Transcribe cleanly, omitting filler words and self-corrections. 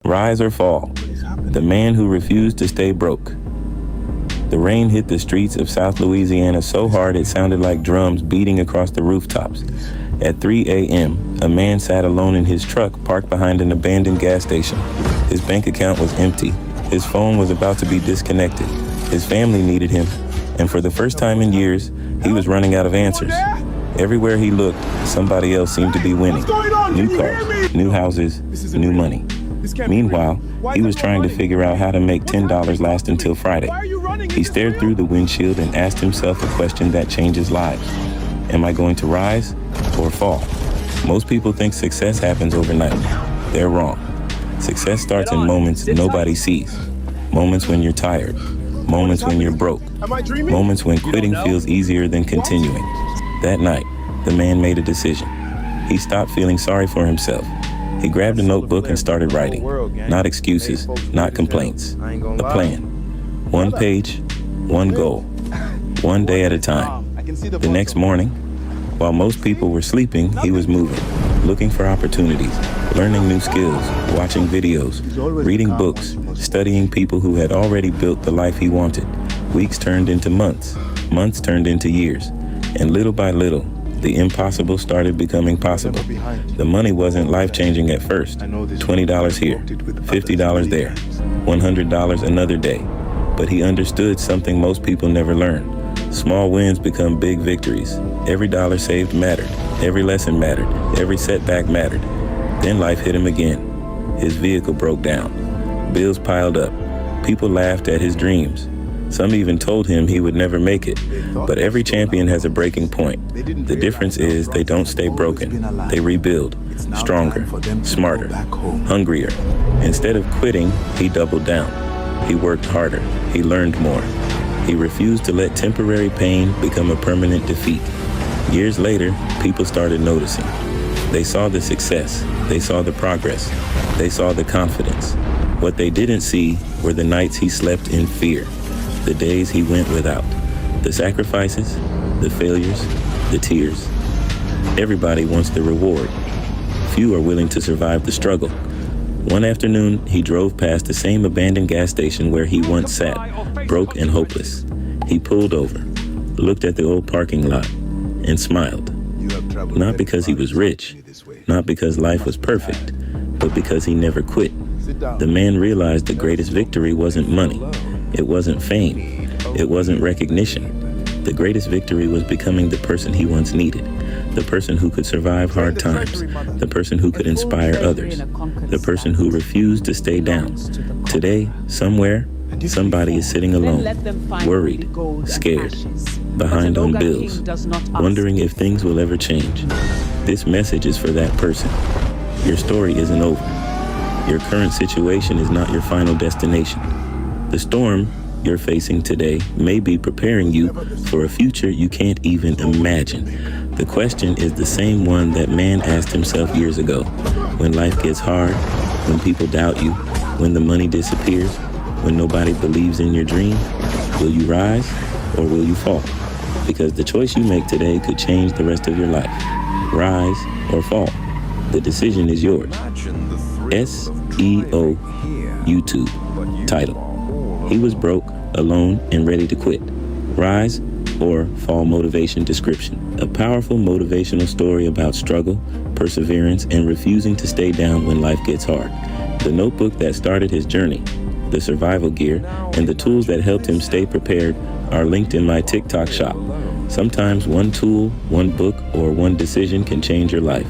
Rise or Fall, the man who refused to stay broke. The rain hit the streets of South Louisiana so hard it sounded like drums beating across the rooftops. At 3 a.m., a man sat alone in his truck parked behind an abandoned gas station. His bank account was empty. His phone was about to be disconnected. His family needed him, and for the first time in years, he was running out of answers. Everywhere he looked, somebody else seemed to be winning. New cars, new houses, new money. Meanwhile, he was trying to figure out how to make $10 last until Friday. He stared through the windshield and asked himself a question that changes lives. Am I going to rise or fall? Most people think success happens overnight. They're wrong. Success starts in moments nobody sees. Moments when you're tired. Moments when you're broke. Moments when quitting feels easier than continuing. That night, the man made a decision. He stopped feeling sorry for himself. He grabbed a notebook and started writing. Not excuses, not complaints. A plan. One page, one goal. One day at a time. The next morning, while most people were sleeping, he was moving, looking for opportunities, learning new skills, watching videos, reading books, studying people who had already built the life he wanted. Weeks turned into months, months turned into years, and little by little, the impossible started becoming possible. The money wasn't life-changing at first. $20 here, $50 there, $100 another day. But he understood something most people never learn. Small wins become big victories. Every dollar saved mattered. Every lesson mattered. Every setback mattered. Then life hit him again. His vehicle broke down. Bills piled up. People laughed at his dreams. Some even told him he would never make it. But every champion has a breaking point. The difference is they don't stay broken. They rebuild. Stronger, smarter, hungrier. Instead of quitting, he doubled down. He worked harder. He learned more. He refused to let temporary pain become a permanent defeat. Years later, people started noticing. They saw the success. They saw the progress. They saw the confidence. What they didn't see were the nights he slept in fear, the days he went without, the sacrifices, the failures, the tears. Everybody wants the reward. Few are willing to survive the struggle. One afternoon, he drove past the same abandoned gas station where he once sat, broke and hopeless. He pulled over, looked at the old parking lot, and smiled. Not because he was rich, not because life was perfect, but because he never quit. The man realized the greatest victory wasn't money. It wasn't fame. It wasn't recognition. The greatest victory was becoming the person he once needed. The person who could survive hard times, the person who could inspire others, the person who refused to stay down. Today, somewhere, somebody is sitting alone, worried, scared, behind on bills, wondering if things will ever change. This message is for that person. Your story isn't over. Your current situation is not your final destination. The storm you're facing today may be preparing you for a future you can't even imagine. The question is the same one that man asked himself years ago. When life gets hard, when people doubt you, when the money disappears, when nobody believes in your dream, will you rise or will you fall? Because the choice you make today could change the rest of your life. Rise or fall. The decision is yours. SEO YouTube. Title: He was broke, alone, and ready to quit. Rise or fall motivation description. A powerful motivational story about struggle, perseverance, and refusing to stay down when life gets hard. The notebook that started his journey, the survival gear, and the tools that helped him stay prepared are linked in my TikTok shop. Sometimes one tool, one book, or one decision can change your life.